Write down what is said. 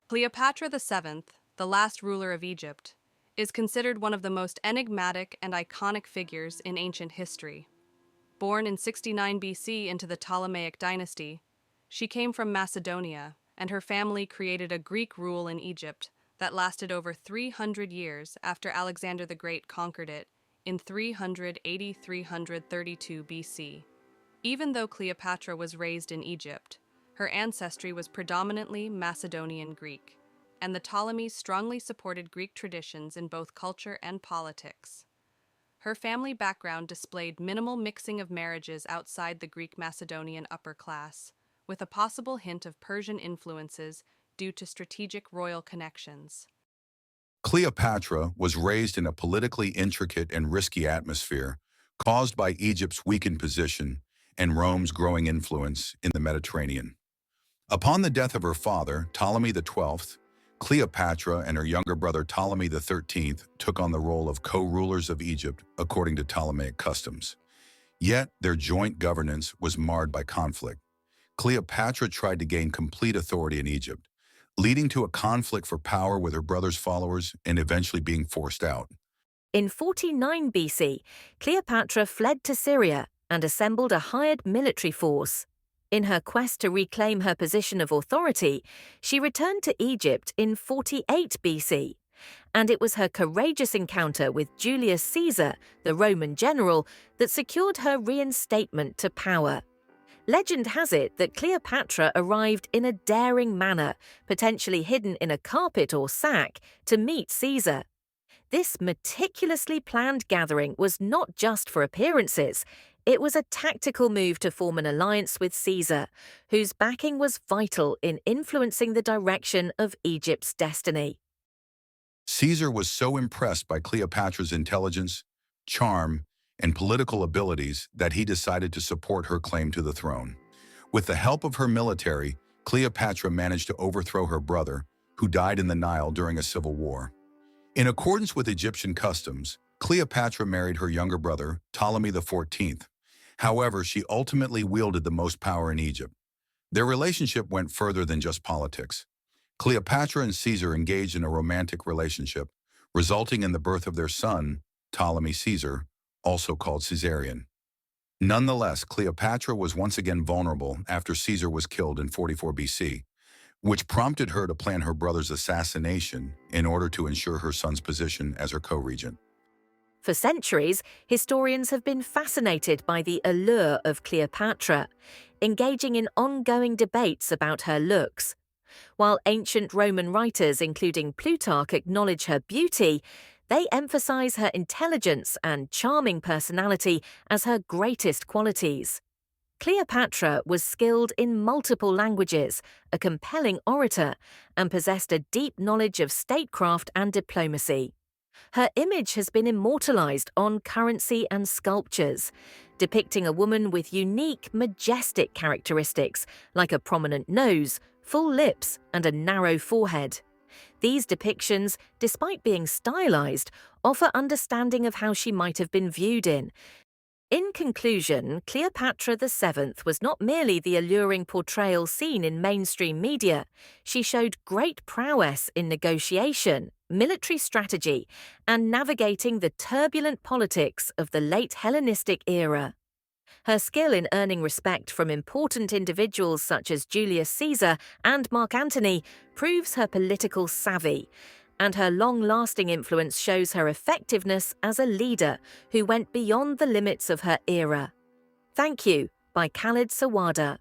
Cleopatra VII, the last ruler of Egypt, is considered one of the most enigmatic and iconic figures in ancient history. Born in 69 BC into the Ptolemaic dynasty, she came from Macedonia, and her family created a Greek rule in Egypt that lasted over 300 years after Alexander the Great conquered it in 380–332 BC. Even though Cleopatra was raised in Egypt, her ancestry was predominantly Macedonian Greek, and the Ptolemies strongly supported Greek traditions in both culture and politics. Her family background displayed minimal mixing of marriages outside the Greek Macedonian upper class, with a possible hint of Persian influences due to strategic royal connections. Cleopatra was raised in a politically intricate and risky atmosphere caused by Egypt's weakened position and Rome's growing influence in the Mediterranean. Upon the death of her father, Ptolemy XII, Cleopatra and her younger brother Ptolemy XIII took on the role of co-rulers of Egypt according to Ptolemaic customs. Yet their joint governance was marred by conflict. Cleopatra tried to gain complete authority in Egypt, leading to a conflict for power with her brother's followers and eventually being forced out. In 49 BC, Cleopatra fled to Syria and assembled a hired military force. In her quest to reclaim her position of authority, she returned to Egypt in 48 BC. And it was her courageous encounter with Julius Caesar, the Roman general, that secured her reinstatement to power. Legend has it that Cleopatra arrived in a daring manner, potentially hidden in a carpet or sack, to meet Caesar. This meticulously planned gathering was not just for appearances. It was a tactical move to form an alliance with Caesar, whose backing was vital in influencing the direction of Egypt's destiny. Caesar was so impressed by Cleopatra's intelligence, charm, and political abilities that he decided to support her claim to the throne. With the help of her military, Cleopatra managed to overthrow her brother, who died in the Nile during a civil war. In accordance with Egyptian customs, Cleopatra married her younger brother, Ptolemy XIV. However, she ultimately wielded the most power in Egypt. Their relationship went further than just politics. Cleopatra and Caesar engaged in a romantic relationship, resulting in the birth of their son, Ptolemy Caesar, also called Caesarion. Nonetheless, Cleopatra was once again vulnerable after Caesar was killed in 44 BC, which prompted her to plan her brother's assassination in order to ensure her son's position as her co-regent. For centuries, historians have been fascinated by the allure of Cleopatra, engaging in ongoing debates about her looks. While ancient Roman writers, including Plutarch, acknowledge her beauty, they emphasize her intelligence and charming personality as her greatest qualities. Cleopatra was skilled in multiple languages, a compelling orator, and possessed a deep knowledge of statecraft and diplomacy. Her image has been immortalized on currency and sculptures, depicting a woman with unique, majestic characteristics like a prominent nose, full lips, and a narrow forehead. These depictions, despite being stylized, offer understanding of how she might have been viewed in. In conclusion, Cleopatra VII was not merely the alluring portrayal seen in mainstream media. She showed great prowess in negotiation, military strategy, and navigating the turbulent politics of the late Hellenistic era. Her skill in earning respect from important individuals such as Julius Caesar and Mark Antony proves her political savvy, and her long-lasting influence shows her effectiveness as a leader who went beyond the limits of her era. Thank you, by Khalid Sawada.